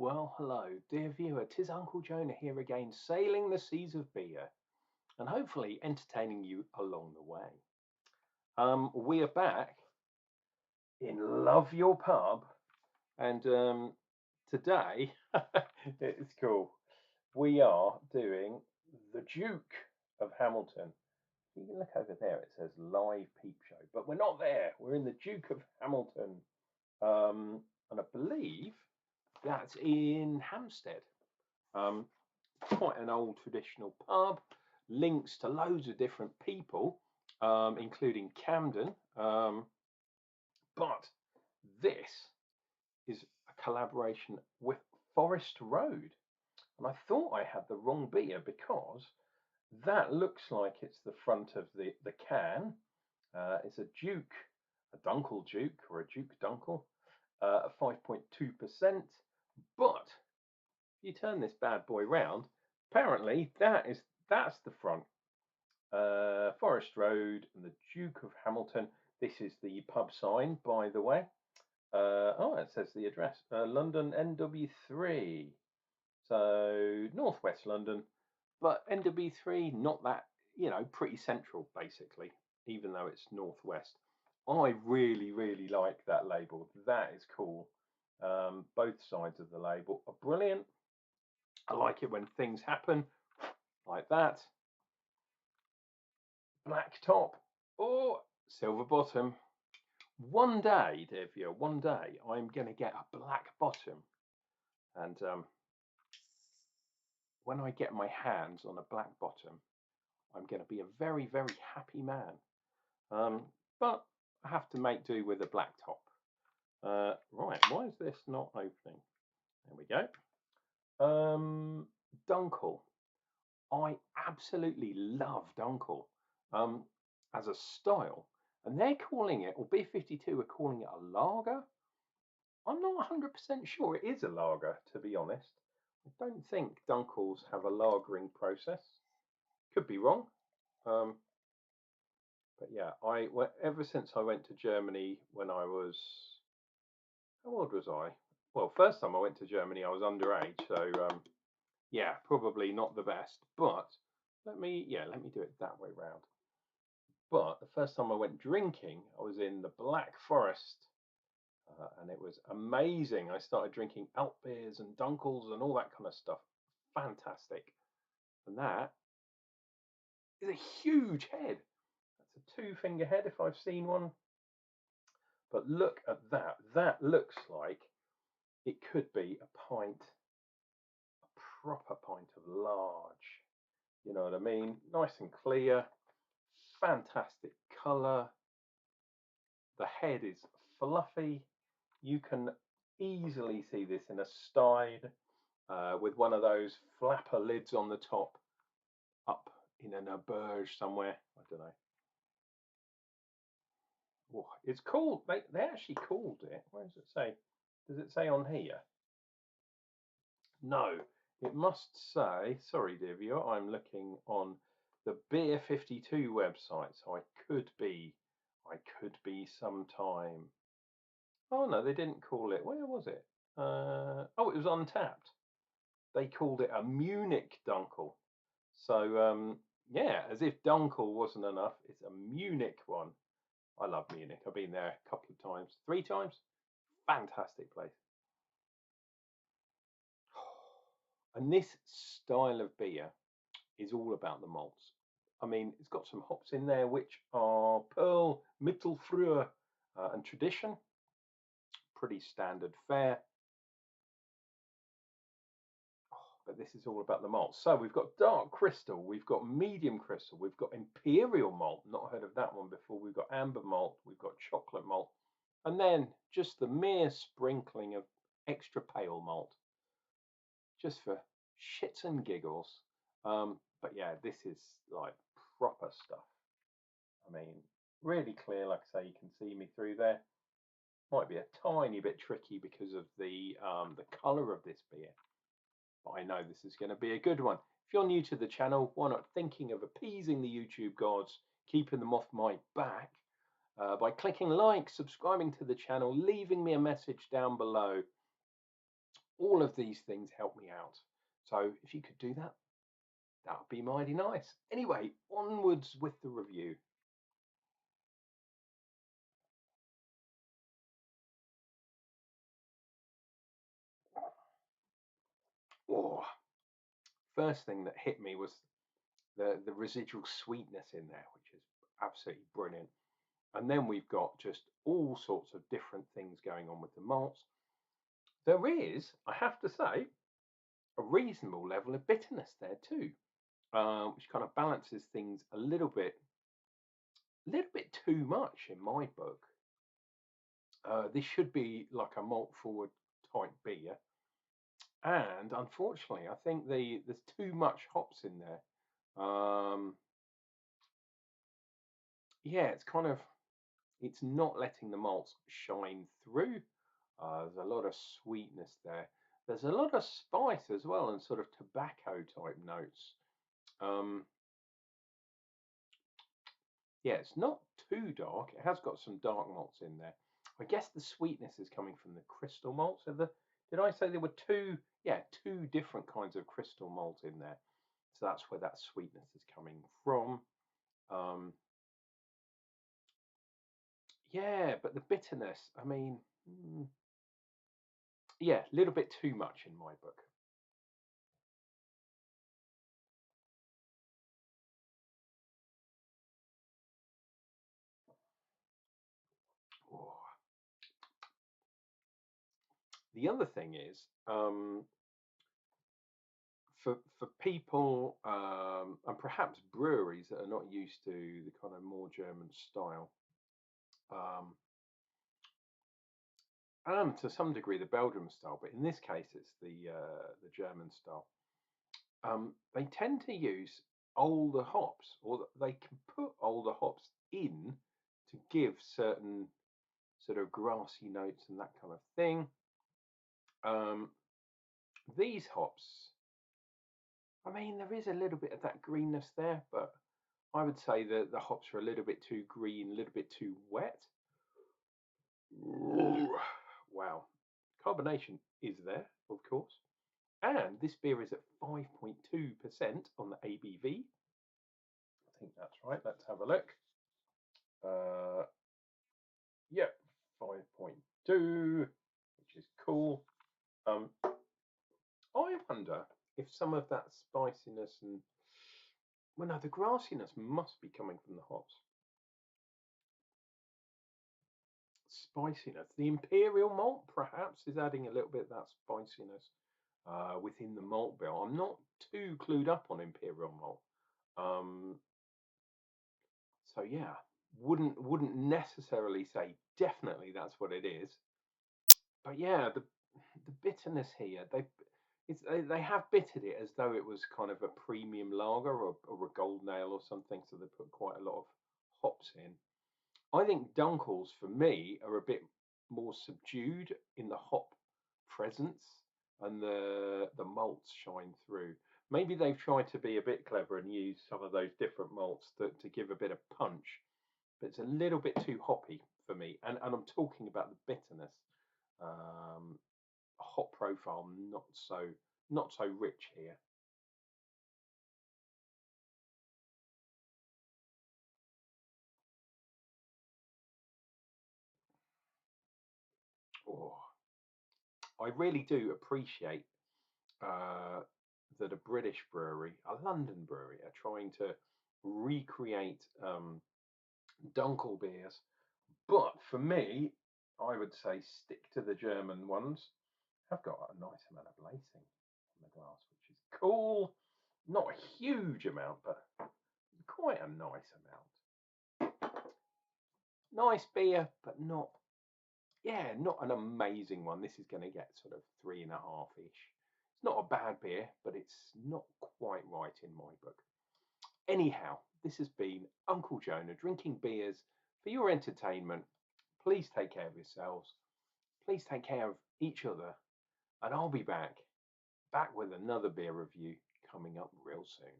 Well, hello, dear viewer. 'Tis Unclejona here again, sailing the seas of beer and hopefully entertaining you along the way. We are back in Love Your Pub, and today it's cool. We are doing the Duke of Hamilton. You can look over there, it says live peep show, but we're not there. We're in the Duke of Hamilton, and I believe that's in Hampstead. Quite an old traditional pub, links to loads of different people, including Camden. But this is a collaboration with Forest Road. And I thought I had the wrong beer because that looks like it's the front of the can. It's a Duke, a Dunkel Duke or a Duke Dunkel, 5.2%. But you turn this bad boy round, apparently that's the front. Forest Road and the Duke of Hamilton. This is the pub sign, by the way. Oh, it says the address, London NW3. So northwest London, but NW3 not that, pretty central basically, even though it's northwest. I really like that label. That is cool. Both sides of the label are brilliant. I like it when things happen like that. Black top or silver bottom. One day, dear viewer, one day I'm going to get a black bottom, and when I get my hands on a black bottom, I'm going to be a very happy man. But I have to make do with a black top. Right, why is this not opening? There we go. Dunkel. I absolutely love Dunkel as a style, and they're calling it, or B52 are calling it a lager. I'm not 100% sure it is a lager, to be honest. I don't think Dunkels have a lagering process. Could be wrong. But yeah, ever since I went to Germany when I was, how old was I? Well, first time I went to Germany, I was underage, so yeah, probably not the best. But let me do it that way round. But the first time I went drinking, I was in the Black Forest, and it was amazing. I started drinking alt beers and Dunkels and all that kind of stuff. Fantastic. And that is a huge head. That's a 2-finger head if I've seen one. But look at that. That looks like it could be a pint, a proper pint of large. You know what I mean? Nice and clear. Fantastic colour. The head is fluffy. You can easily see this in a Stein with one of those flapper lids on the top, up in an auberge somewhere. I don't know. Oh, it's called, they actually called it. Where does it say? Does it say on here? No, it must say, sorry dear viewer, I'm looking on the Beer 52 website, so I could be sometime. Oh no, they didn't call it. Where was it? Oh, it was Untapped. They called it a Munich Dunkel. So yeah, as if Dunkel wasn't enough, it's a Munich one. I love Munich. I've been there a couple of times, 3 times. Fantastic place. And this style of beer is all about the malts. I mean, it's got some hops in there, which are Pearl, Mittelfrüh, and Tradition. Pretty standard fare. But this is all about the malt. So we've got dark crystal, we've got medium crystal, we've got imperial malt, not heard of that one before, we've got amber malt, we've got chocolate malt, and then just the mere sprinkling of extra pale malt, just for shits and giggles. But yeah, this is like proper stuff. I mean, really clear, like I say, you can see me through there. Might be a tiny bit tricky because of the colour of this beer, but I know this is going to be a good one. If you're new to the channel, why not thinking of appeasing the YouTube gods, keeping them off my back, by clicking like, subscribing to the channel, leaving me a message down below, All of these things help me out. So if you could do that, that would be mighty nice. Anyway, onwards with the review. Oh, first thing that hit me was the residual sweetness in there, which is absolutely brilliant. And then we've got just all sorts of different things going on with the malts. There is, I have to say, a reasonable level of bitterness there too, which kind of balances things a little bit too much in my book. This should be like a malt forward type beer, and unfortunately, I think there's too much hops in there. Yeah, it's not letting the malts shine through. There's a lot of sweetness there. There's a lot of spice as well, and sort of tobacco type notes. Um, yeah, it's not too dark. It has got some dark malts in there. I guess the sweetness is coming from the crystal malts. Did I say there were two? Yeah, two different kinds of crystal malt in there. So that's where that sweetness is coming from. Um, yeah, but the bitterness, I mean, yeah, a little bit too much in my book. Oh. The other thing is, for people and perhaps breweries that are not used to the kind of more German style, um, and to some degree the Belgium style, but in this case it's the German style. They tend to use older hops, or they can put older hops in to give certain sort of grassy notes and that kind of thing. Um, these hops, I mean, there is a little bit of that greenness there, but I would say that the hops are a little bit too green, a little bit too wet. Wow. Carbonation is there, of course. And this beer is at 5.2% on the ABV. I think that's right. Let's have a look. Uh, yep, 5.2, which is cool. I wonder if some of that spiciness and, well, no, the grassiness must be coming from the hops. Spiciness. The imperial malt perhaps is adding a little bit of that spiciness within the malt bill. I'm not too clued up on imperial malt. Um, so yeah, wouldn't necessarily say definitely that's what it is. But yeah, the bitterness here, they have bittered it as though it was kind of a premium lager or a gold nail or something, so they put quite a lot of hops in. I think Dunkels for me are a bit more subdued in the hop presence, and the malts shine through. Maybe they've tried to be a bit clever and use some of those different malts to give a bit of punch, but it's a little bit too hoppy for me. And I'm talking about the bitterness. Um, Hop profile not so rich here. Oh, I really do appreciate uh, that a British brewery, a London brewery, are trying to recreate Dunkel beers. But for me, I would say stick to the German ones. Have got a nice amount of lacing on the glass, which is cool. Not a huge amount, but quite a nice amount. Nice beer, but not, yeah, not an amazing one. This is going to get sort of 3.5-ish. It's not a bad beer, but it's not quite right in my book. Anyhow, this has been Unclejona drinking beers for your entertainment. Please take care of yourselves. Please take care of each other. And I'll be back with another beer review coming up real soon.